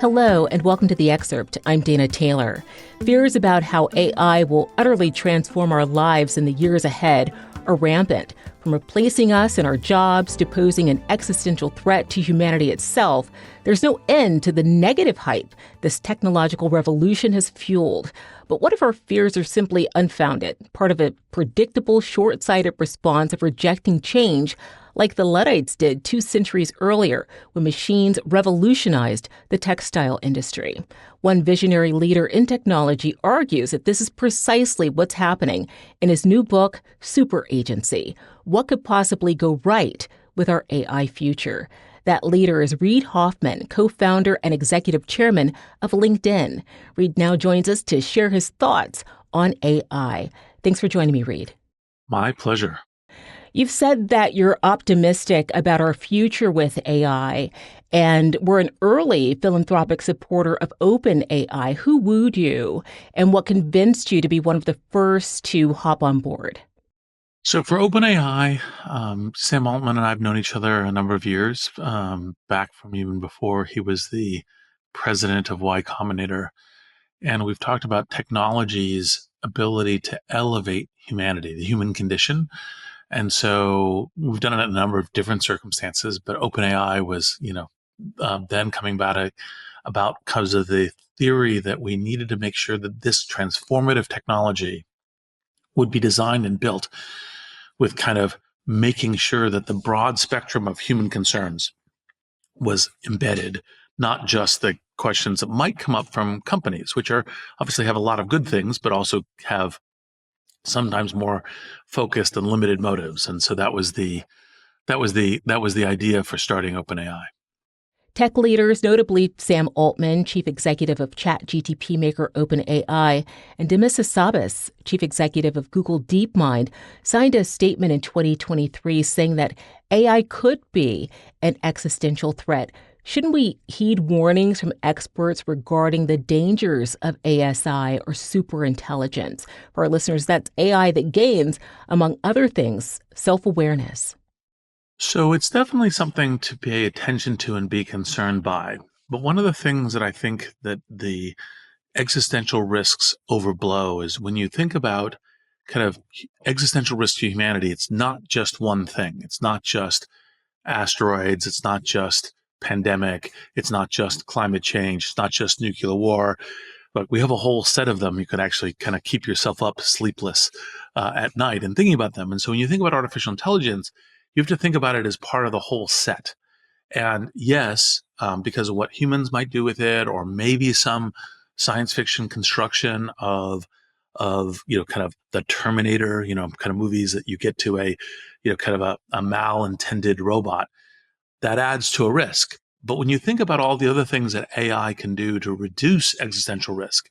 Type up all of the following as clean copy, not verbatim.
Hello, and welcome to The Excerpt. I'm Dana Taylor. Fears about how AI will utterly transform our lives in the years ahead are rampant. From replacing us in our jobs to posing an existential threat to humanity itself, there's no end to the negative hype this technological revolution has fueled. But what if our fears are simply unfounded, part of a predictable, short-sighted response of rejecting change, like the Luddites did 2 centuries earlier when machines revolutionized the textile industry? One visionary leader in technology argues that this is precisely what's happening in his new book, Superagency: What Could Possibly Go Right with Our AI Future? That leader is Reid Hoffman, co-founder and executive chairman of LinkedIn. Reid now joins us to share his thoughts on AI. Thanks for joining me, Reid. My pleasure. You've said that you're optimistic about our future with AI, and we're an early philanthropic supporter of OpenAI. Who wooed you, and what convinced you to be one of the first to hop on board? So for OpenAI, Sam Altman and I have known each other a number of years, back from even before he was the president of Y Combinator. And we've talked about technology's ability to elevate humanity, the human condition. And so we've done it in a number of different circumstances, but OpenAI was, then coming about because of the theory that we needed to make sure that this transformative technology would be designed and built with kind of making sure that the broad spectrum of human concerns was embedded, not just the questions that might come up from companies, which are obviously have a lot of good things, but also have sometimes more focused and limited motives. And so that was the idea for starting OpenAI. Tech leaders, notably Sam Altman, chief executive of ChatGPT maker OpenAI, and Demis Hassabis, chief executive of Google DeepMind, signed a statement in 2023 saying that AI could be an existential threat. Shouldn't we heed warnings from experts regarding the dangers of ASI or superintelligence? For our listeners, that's AI that gains, among other things, self-awareness. So it's definitely something to pay attention to and be concerned by. But one of the things that I think that the existential risks overblow is when you think about kind of existential risk to humanity, it's not just one thing. It's not just asteroids. It's not just pandemic. It's not just climate change. It's not just nuclear war. But we have a whole set of them. You could actually kind of keep yourself up sleepless at night and thinking about them. And so when you think about artificial intelligence, you have to think about it as part of the whole set. And yes, because of what humans might do with it, or maybe some science fiction construction of kind of the Terminator, kind of movies that you get to a kind of a malintended robot, that adds to a risk. But when you think about all the other things that AI can do to reduce existential risk,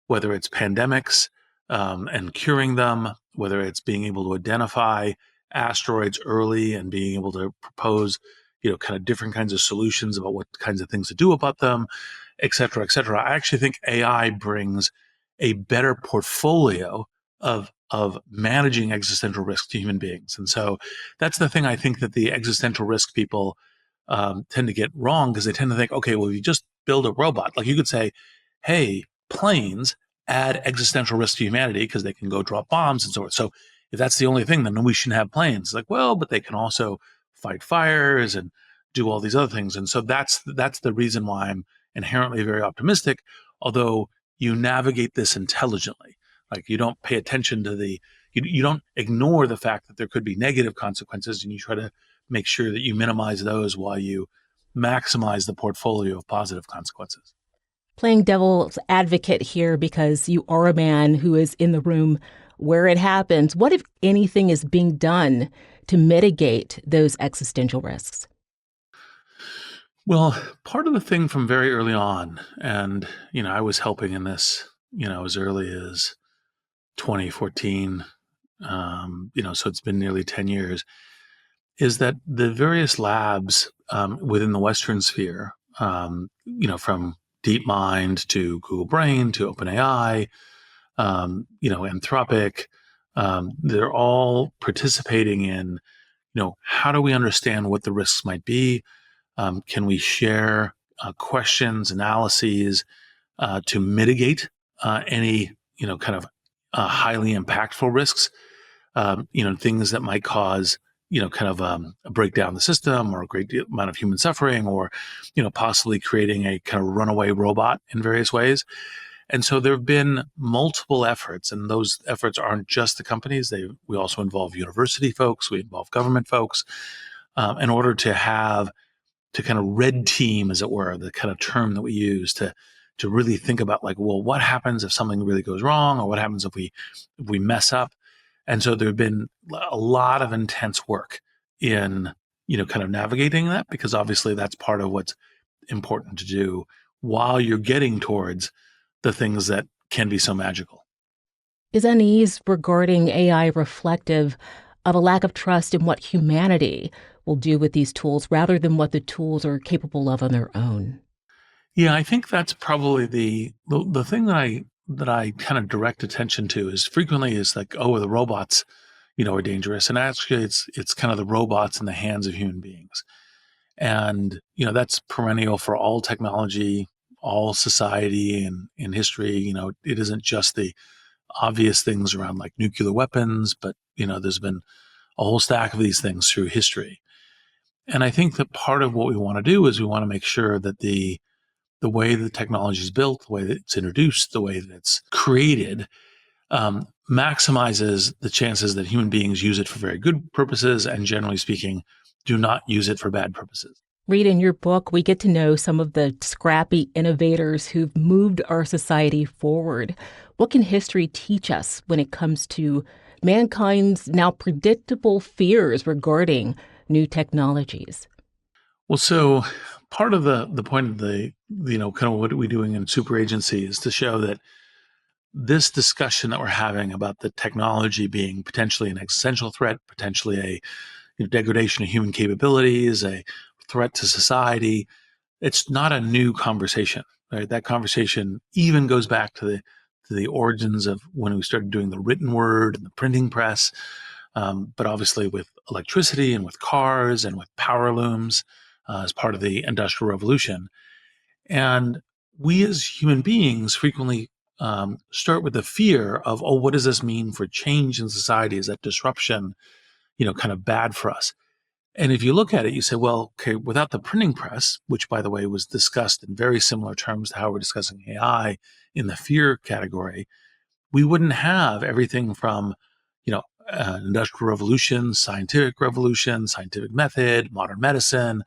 whether it's pandemics and curing them, whether it's being able to identify asteroids early and being able to propose, kind of different kinds of solutions about what kinds of things to do about them, et cetera, et cetera. I actually think AI brings a better portfolio of managing existential risk to human beings. And so that's the thing I think that the existential risk people tend to get wrong, because they tend to think, okay, well, if you just build a robot, like you could say, hey, planes add existential risk to humanity because they can go drop bombs and so forth. So if that's the only thing, then we shouldn't have planes. It's like, well, but they can also fight fires and do all these other things. And so that's the reason why I'm inherently very optimistic, although you navigate this intelligently. Like you don't pay attention to you don't ignore the fact that there could be negative consequences, and you try to make sure that you minimize those while you maximize the portfolio of positive consequences. Playing devil's advocate here, because you are a man who is in the room where it happens, what, if anything, is being done to mitigate those existential risks? Well, part of the thing from very early on, and, I was helping in this, as early as 2014, so it's been nearly 10 years, is that the various labs within the Western sphere, from DeepMind to Google Brain to OpenAI, Anthropic, they're all participating in, how do we understand what the risks might be? Can we share, questions, analyses to mitigate any kind of highly impactful risks. Things that might cause a breakdown in the system or a great amount of human suffering, or possibly creating a kind of runaway robot in various ways. And so there have been multiple efforts, and those efforts aren't just the companies. We also involve university folks, we involve government folks, in order to kind of red team, as it were, the kind of term that we use to really think about, like, well, what happens if something really goes wrong, or what happens if we mess up? And so there have been a lot of intense work in kind of navigating that, because obviously that's part of what's important to do while you're getting towards the things that can be so magical. Is unease regarding AI reflective of a lack of trust in what humanity will do with these tools rather than what the tools are capable of on their own? Yeah, I think that's probably the thing that I kind of direct attention to is frequently is like, oh, the robots, are dangerous. And actually it's kind of the robots in the hands of human beings. And, that's perennial for all technology, all society and in history. It isn't just the obvious things around like nuclear weapons, but, there's been a whole stack of these things through history. And I think that part of what we want to do is we want to make sure that the way the technology is built, the way that it's introduced, the way that it's created, maximizes the chances that human beings use it for very good purposes and, generally speaking, do not use it for bad purposes. Reid, in your book, we get to know some of the scrappy innovators who've moved our society forward. What can history teach us when it comes to mankind's now predictable fears regarding new technologies? Well, so part of the point of the, kind of what are we doing in Superagency is to show that this discussion that we're having about the technology being potentially an existential threat, potentially a degradation of human capabilities, a threat to society, it's not a new conversation, right? That conversation even goes back to the origins of when we started doing the written word and the printing press, but obviously with electricity and with cars and with power looms as part of the Industrial Revolution. And we as human beings frequently start with the fear of, oh, what does this mean for change in society? Is that disruption, kind of bad for us? And if you look at it, you say, well, okay, without the printing press, which, by the way, was discussed in very similar terms to how we're discussing AI in the fear category, we wouldn't have everything from, industrial revolution, scientific method, modern medicine.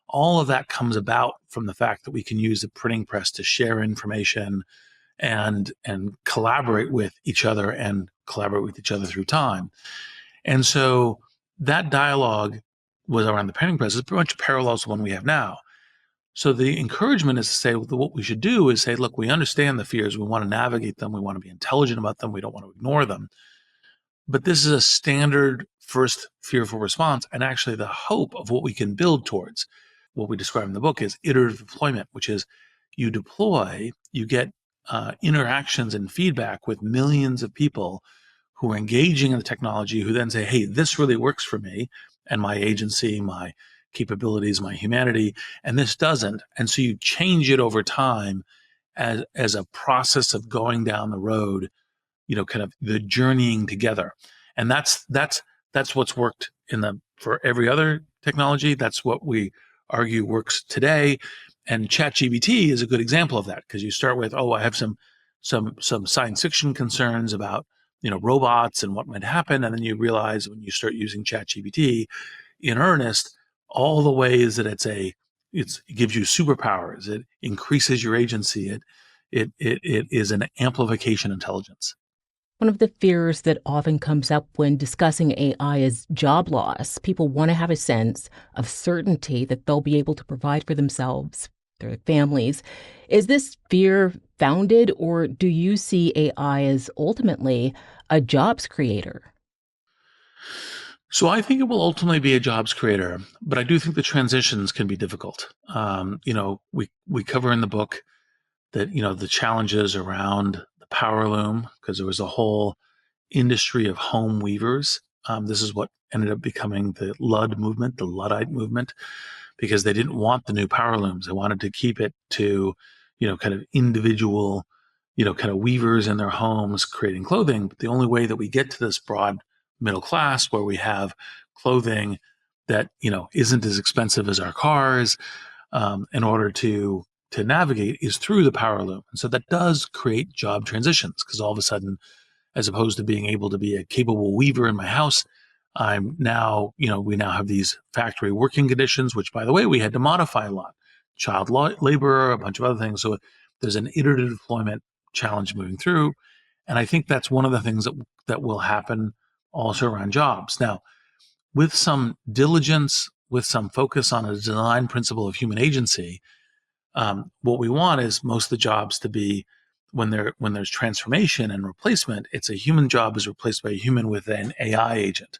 All of that comes about from the fact that we can use the printing press to share information and collaborate with each other through time. And so that dialogue was around the printing press. It's pretty much parallels to one we have now. So the encouragement is to say, what we should do is say, look, we understand the fears. We want to navigate them. We want to be intelligent about them. We don't want to ignore them. But this is a standard first fearful response, and actually the hope of what we can build towards. What we describe in the book is iterative deployment, which is you deploy, you get interactions and feedback with millions of people who are engaging in the technology, who then say, hey, this really works for me and my agency, my capabilities, my humanity, and this doesn't. And so you change it over time as a process of going down the road, kind of the journeying together. And that's what's worked for every other technology. That's what we argue works today. And ChatGPT is a good example of that, because you start with, oh, I have some science fiction concerns about, robots and what might happen. And then you realize when you start using ChatGPT in earnest, all the ways that it gives you superpowers, it increases your agency, it is an amplification intelligence. One of the fears that often comes up when discussing AI is job loss. People want to have a sense of certainty that they'll be able to provide for themselves, their families. Is this fear founded, or do you see AI as ultimately a jobs creator? So I think it will ultimately be a jobs creator, but I do think the transitions can be difficult. We cover in the book that, the challenges around the power loom, because there was a whole industry of home weavers This is what ended up becoming the Ludd movement, the Luddite movement, because they didn't want the new power looms. They wanted to keep it to, kind of individual, kind of weavers in their homes creating clothing. But the only way that we get to this broad middle class where we have clothing that, isn't as expensive as our cars, in order to navigate is through the power loom. And so that does create job transitions, because all of a sudden, as opposed to being able to be a capable weaver in my house, I'm now, we now have these factory working conditions, which, by the way, we had to modify a lot. Child labor, a bunch of other things. So there's an iterative deployment challenge moving through. And I think that's one of the things that will happen also around jobs. Now, with some diligence, with some focus on a design principle of human agency, what we want is most of the jobs to be, when there's transformation and replacement, it's a human job is replaced by a human with an AI agent.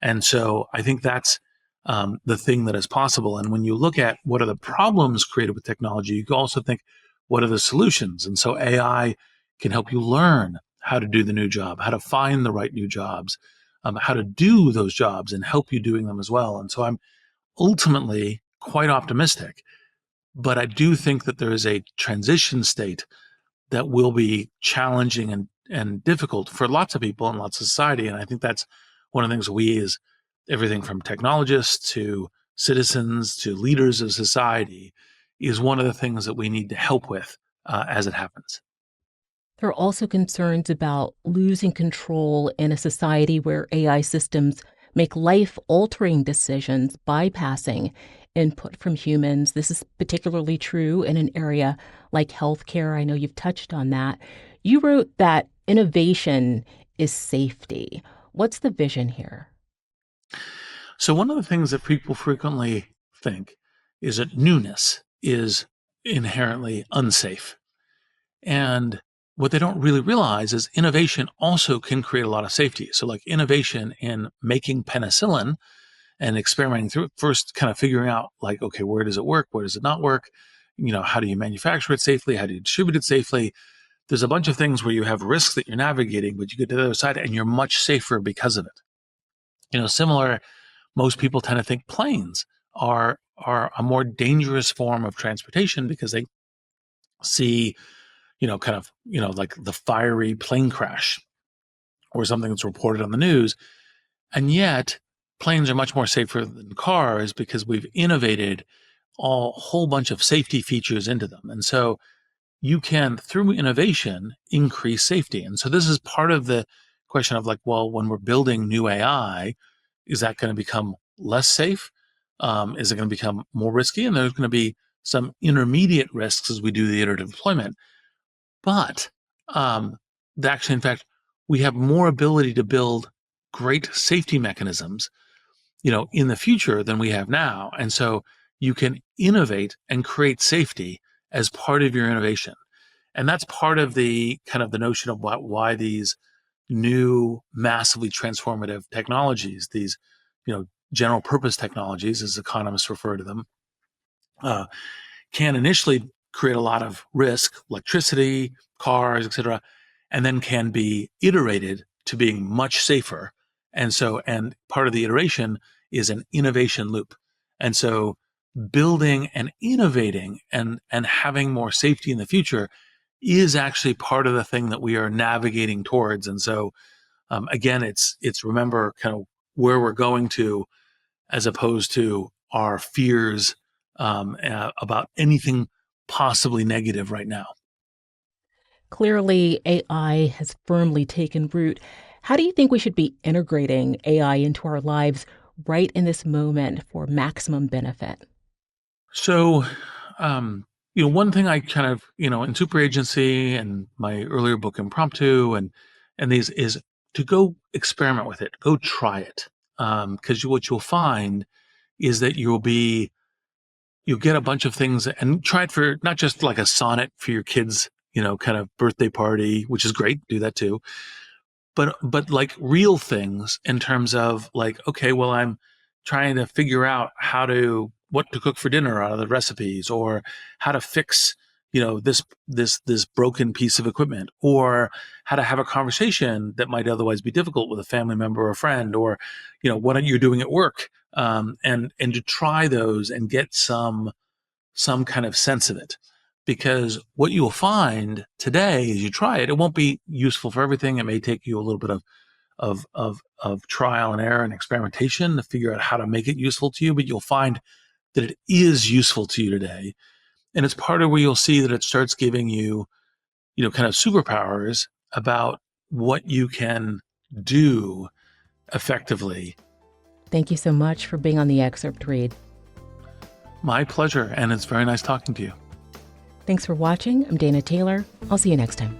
And so I think that's the thing that is possible. And when you look at what are the problems created with technology, you can also think, what are the solutions? And so AI can help you learn how to do the new job, how to find the right new jobs, how to do those jobs and help you doing them as well. And so I'm ultimately quite optimistic, but I do think that there is a transition state that will be challenging and difficult for lots of people and lots of society. And I think that's one of the things we, as everything from technologists to citizens to leaders of society, is one of the things that we need to help with as it happens. There are also concerns about losing control in a society where AI systems make life-altering decisions, bypassing input from humans. This is particularly true in an area like healthcare. I know you've touched on that. You wrote that innovation is safety. What's the vision here? So one of the things that people frequently think is that newness is inherently unsafe. And what they don't really realize is innovation also can create a lot of safety. So like innovation in making penicillin and experimenting through it, first kind of figuring out like, okay, where does it work? Where does it not work? How do you manufacture it safely? How do you distribute it safely? There's a bunch of things where you have risks that you're navigating, but you get to the other side and you're much safer because of it. Similar, most people tend to think planes are a more dangerous form of transportation because they see, like the fiery plane crash or something that's reported on the news. And yet planes are much more safer than cars because we've innovated a whole bunch of safety features into them. And so you can, through innovation, increase safety. And so this is part of the question of like, well, when we're building new AI, is that going to become less safe? Is it going to become more risky? And there's going to be some intermediate risks as we do the iterative deployment. But actually, in fact, we have more ability to build great safety mechanisms, in the future than we have now. And so you can innovate and create safety as part of your innovation. And that's part of the kind of the notion of why these new massively transformative technologies, these, general purpose technologies, as economists refer to them, can initially create a lot of risk, electricity, cars, etc., and then can be iterated to being much safer. And part of the iteration is an innovation loop. And so building and innovating and having more safety in the future is actually part of the thing that we are navigating towards. And so again, it's remember kind of where we're going to, as opposed to our fears about anything possibly negative right now. Clearly, AI has firmly taken root. How do you think we should be integrating AI into our lives right in this moment for maximum benefit? So, one thing I kind of, in Superagency and my earlier book Impromptu and these is to go experiment with it, go try it, because what you'll find is that you'll get a bunch of things and try it for not just like a sonnet for your kids, kind of birthday party, which is great, do that too, but like real things in terms of like, okay, well, I'm trying to figure out what to cook for dinner out of the recipes, or how to fix, this broken piece of equipment, or how to have a conversation that might otherwise be difficult with a family member or a friend, or what you're doing at work, and to try those and get some kind of sense of it. Because what you'll find today as you try it, it won't be useful for everything. It may take you a little bit of trial and error and experimentation to figure out how to make it useful to you, but you'll find that it is useful to you today. And it's part of where you'll see that it starts giving you, kind of superpowers about what you can do effectively. Thank you so much for being on the Excerpt, Reid. My pleasure, and it's very nice talking to you. Thanks for watching. I'm Dana Taylor. I'll see you next time.